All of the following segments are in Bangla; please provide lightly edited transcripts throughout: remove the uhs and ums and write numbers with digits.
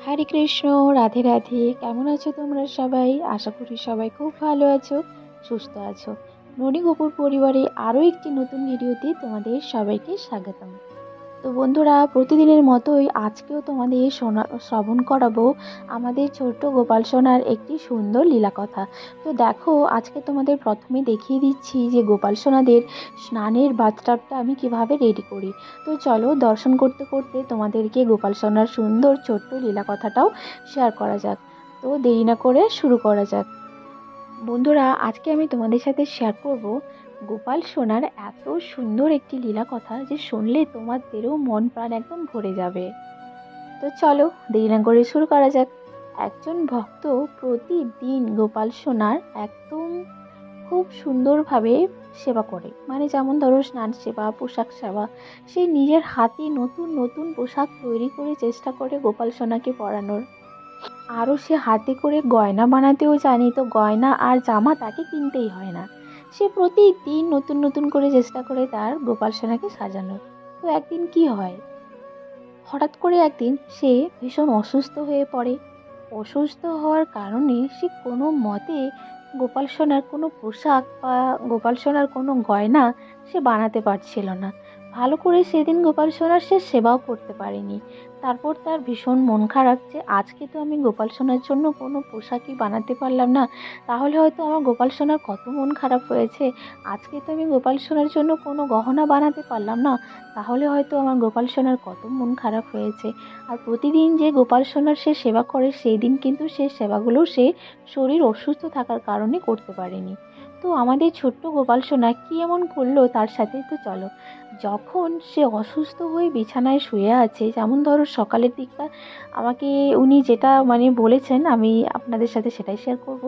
হরে কৃষ্ণ, রাধে রাধে। কেমন আছো তোমরা সবাই? আশা করি সবাই খুব ভালো আছো, সুস্থ আছো। ননী গোপুর পরিবারে আরও একটি নতুন ভিডিওতে তোমাদের সবাইকে স্বাগতম। তো বন্ধুরা, প্রতিদিনের মতোই আজকেও তোমাদের শ্রবণ করাবো আমাদের ছোট্ট গোপাল সোনার একটি সুন্দর লীলা কথা। তো দেখো, আজকে তোমাদের প্রথমে দেখিয়ে দিচ্ছি যে গোপাল সোনাদের স্নানের বাথটাবটা আমি কিভাবে রেডি করি। তো চলো, দর্শন করতে করতে তোমাদেরকে গোপাল সোনার সুন্দর ছোট্ট লীলা কথাটাও শেয়ার করা যাক। তো দেরি না করে শুরু করা যাক। বন্ধুরা, আজকে আমি তোমাদের সাথে শেয়ার করব গোপাল সোনার এত সুন্দর একটি লীলা কথা যে শুনলে তোমাদেরও মন প্রাণ একদম ভরে যাবে। তো চলো, দেরি না করে শুরু করা যাক। একজন ভক্ত প্রতিদিন গোপাল সোনার একদম খুব সুন্দরভাবে সেবা করে, মানে যেমন ধরো স্নান সেবা, পোশাক সেবা। সে নিজের হাতে নতুন নতুন পোশাক তৈরি করে চেষ্টা করে গোপাল সোনাকে পরানোর। আরও সে হাতে করে গয়না বানাতেও জানে, তো গয়না আর জামা তাকে কিনতেই হয় না। সে প্রতিদিন নতুন নতুন করে চেষ্টা করে তার গোপাল সোনাকে সাজানোর। তো একদিন কি হয়, হঠাৎ করে একদিন সে ভীষণ অসুস্থ হয়ে পড়ে। অসুস্থ হওয়ার কারণে সে কোনো মতে গোপাল সোনার কোনো পোশাক বা গোপাল সোনার কোনো গয়না সে বানাতে পারছিল না। ভালো করে সেদিন গোপাল সোনার সে সেবাও করতে পারেনি। তারপর তার ভীষণ মন খারাপ যে আজকে তো আমি গোপাল সোনার জন্য কোনো পোশাকই বানাতে পারলাম না, তাহলে হয়তো আমার গোপাল সোনার কত মন খারাপ হয়েছে। আজকে তো আমি গোপাল সোনার জন্য কোনো গহনা বানাতে পারলাম না, তাহলে হয়তো আমার গোপাল সোনার কত মন খারাপ হয়েছে। আর প্রতিদিন যে গোপাল সোনার সে সেবা করে, সেই দিন কিন্তু সে সেবাগুলো সে শরীর অসুস্থ থাকার কারণে করতে পারেনি। তো আমাদের ছোট্ট গোপাল সোনা কি এমন করলো তার সাথে, তো চলো। যখন সে অসুস্থ হয়ে বিছানায় শুয়ে আছে, যেমন ধরো সকালের দিকটা আমাকে উনি যেটা মানে বলেছেন, আমি আপনাদের সাথে সেটাই শেয়ার করব।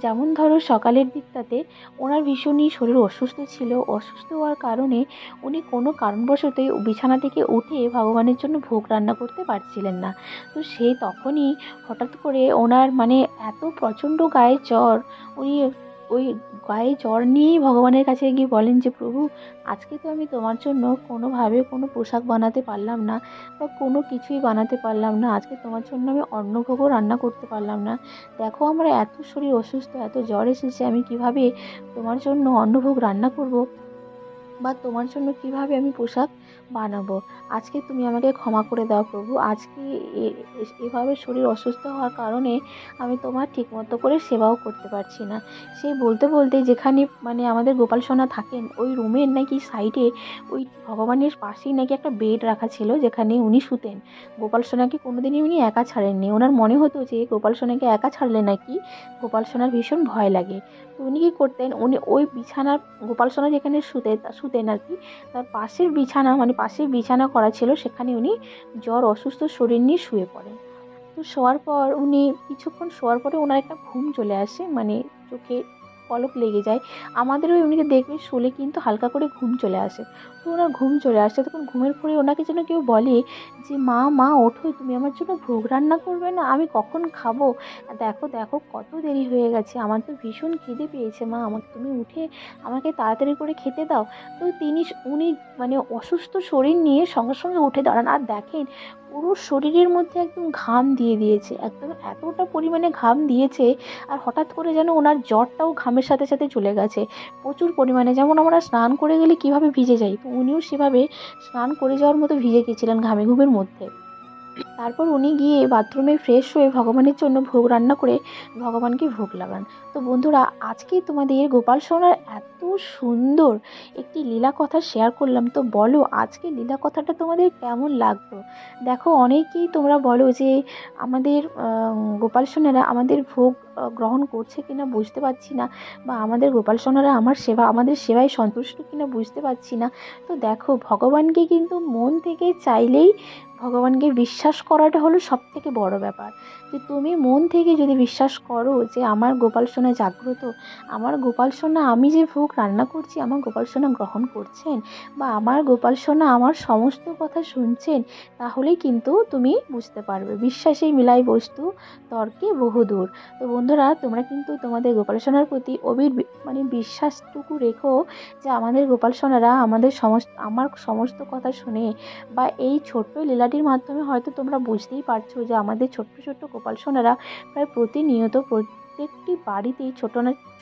যেমন ধরো সকালের দিকটাতে ওনার ভীষণই শরীর অসুস্থ ছিল। অসুস্থ হওয়ার কারণে উনি কোনো কারণবশতই বিছানা থেকে উঠে ভগবানের জন্য ভোগ রান্না করতে পারছিলেন না। তো সে তখনই হঠাৎ করে ওনার মানে এত প্রচণ্ড গায়ে জ্বর, উনি ওই গায়ে জ্বর নিয়েই ভগবানের কাছে গিয়ে বলেন যে প্রভু, আজকে তো আমি তোমার জন্য কোনোভাবে কোনো পোশাক বানাতে পারলাম না বা কোনো কিছুই বানাতে পারলাম না। আজকে তোমার জন্য আমি অন্নভোগও রান্না করতে পারলাম না। দেখো, আমার এত শরীর অসুস্থ, এত জ্বর এসেছে, আমি কিভাবে তোমার জন্য অন্নভোগ রান্না করব বা তোমার জন্য কিভাবে আমি পোশাক বানাবো। আজকে তুমি আমাকে ক্ষমা করে দাও প্রভু। আজকে এভাবে শরীর অসুস্থ হওয়ার কারণে আমি তোমার ঠিকমতো করে সেবাও করতে পারছি না। সেই বলতে বলতে যেখানে মানে আমাদের গোপাল সোনা থাকেন, ওই রুমের নাকি সাইডে ওই ভগবানের পাশেই নাকি একটা বেড রাখা ছিল, যেখানে উনি শুতেন। গোপাল সোনাকে কোনোদিনই উনি একা ছাড়েননি। ওনার মনে হতো যে গোপাল সোনাকে একা ছাড়লে নাকি গোপাল সোনার ভীষণ ভয় লাগে। তো উনি কী করতেন, উনি ওই বিছানার গোপাল সোনা যেখানে শুতেন আর কি, তার পাশের বিছানা মানে পাশে বিছানা করা ছিল, সেখানে উনি জ্বর অসুস্থ শরীর নিয়ে শুয়ে পড়েন। তো শোয়ার পর উনি কিছুক্ষণ শোয়ার পরে ওনার একটা ঘুম চলে আসে, মানে চোখে পলক লেগে যায়। আমাদেরও এমনিতে দেখবে শুলে কিন্তু হালকা করে ঘুম চলে আসে। তো ওনার ঘুম চলে আসে, তখন ঘুমের পরে ওনাকে যেন কেউ বলে যে মা মা ওঠো, তুমি আমার জন্য ভোগ রান্না করবে না? আমি কখন খাবো? দেখো দেখো কত দেরি হয়ে গেছে, আমার তো ভীষণ খিদে পেয়েছে মা, আমাকে তুমি উঠে আমাকে তাড়াতাড়ি করে খেতে দাও। তো উনি মানে অসুস্থ শরীর নিয়ে সঙ্গে সঙ্গে উঠে দাঁড়ান আর দেখেন পুরো শরীরের মধ্যে একদম ঘাম দিয়ে দিয়েছে, একদম এতটা পরিমাণে ঘাম দিয়েছে। আর হঠাৎ করে যেন ওনার জ্বরটাও ঘামের সাথে সাথে চলে গেছে প্রচুর পরিমাণে। যেমন আমরা স্নান করে গেলে কিভাবে ভিজে যাই, তো উনিও সেভাবে স্নান করে যাওয়ার মতো ভিজে গেছিলেন ঘামে ঘুমের মধ্যে। তারপর উনি গিয়ে বাথরুমে ফ্রেশ হয়ে ভগবানের জন্য ভোগ রান্না করে ভগবানকে ভোগ লাগান। তো বন্ধুরা, আজকে তোমাদের গোপাল সোনার এত সুন্দর একটি লীলা কথা শেয়ার করলাম। তো বলো, আজকে লীলা কথাটা তোমাদের কেমন লাগলো? দেখো, অনেকেই তোমরা বলো যে আমাদের গোপাল সোনারা আমাদের ভোগ গ্রহণ করছে কিনা বুঝতে পারছি না, বা আমাদের গোপাল সোনারা আমাদের সেবায় সন্তুষ্ট কিনা বুঝতে পারছি না। তো দেখো, ভগবানকে কিন্তু মন থেকে চাইলেই ভগবানকে বিশ্বাস করাটা হলো সবথেকে বড় ব্যাপার। যে তুমি মন থেকে যদি বিশ্বাস করো যে আমার গোপাল সোনা জাগ্রত, আমার গোপাল সোনা আমি যে ভোগ রান্না করছি আমার গোপাল সোনা গ্রহণ করছেন, বা আমার গোপাল সোনা আমার সমস্ত কথা শুনছেন, তাহলেই কিন্তু তুমি বুঝতে পারবে। বিশ্বাসেই মিলাই বস্তু, তর্কে বহুদূর। তো বন্ধুরা, তোমরা কিন্তু তোমাদের গোপাল সোনার প্রতি মানে বিশ্বাসটুকু রেখো যে আমাদের গোপাল সোনারা আমার সমস্ত কথা শুনে বা এই ছোট্ট লীলাটির মাধ্যমে হয়তো তোমরা বুঝতেই পারছো যে আমাদের ছোট্ট ছোট্ট গোপাল সোনারা প্রায় প্রতিনিয়ত প্রত্যেকটি বাড়িতেই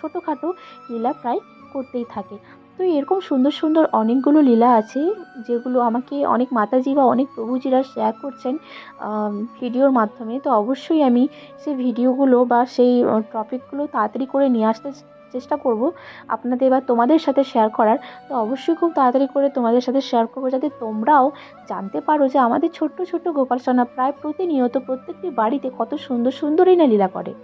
ছোটোখাটো লীলা প্রায় করতেই থাকে। তো এরকম সুন্দর সুন্দর অনেকগুলো লীলা আছে যেগুলো আমাকে অনেক মাতাজি বা অনেক প্রভুজিরা শেয়ার করছেন ভিডিওর মাধ্যমে। তো অবশ্যই আমি সেই ভিডিওগুলো বা সেই টপিকগুলো তাড়াতাড়ি করে নিয়ে আসতে চেষ্টা করব আপনাদের বা তোমাদের সাথে শেয়ার করার। তো অবশ্যই খুব তাড়াতাড়ি করে তোমাদের সাথে শেয়ার করবো যাতে তোমরাও জানতে পারো যে আমাদের ছোট্ট ছোট্ট গোপাল সোনা প্রায় প্রতিনিয়ত প্রত্যেকটি বাড়িতে কত সুন্দর সুন্দরই না লীলা করে।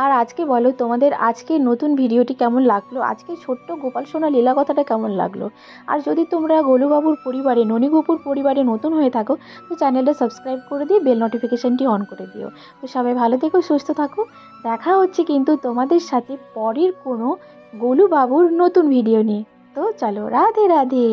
আর আজকে বলো তোমাদের আজকে নতুন ভিডিওটি কেমন লাগলো, আজকে ছোট্ট গোপাল সোনা লীলা কথাটা কেমন লাগলো। আর যদি তোমরা গোলুবাবুর পরিবারে ননীগোপুর পরিবারে নতুন হয়ে থাকো তো চ্যানেলটা সাবস্ক্রাইব করে দিয়ে বেল নোটিফিকেশনটি অন করে দিও। তো সবাই ভালো থেকো, সুস্থ থাকো। দেখা হচ্ছে কিন্তু তোমাদের সাথে পরের কোনো গোলুবাবুর নতুন ভিডিও নিয়ে। তো চলো, রাধে রাধে।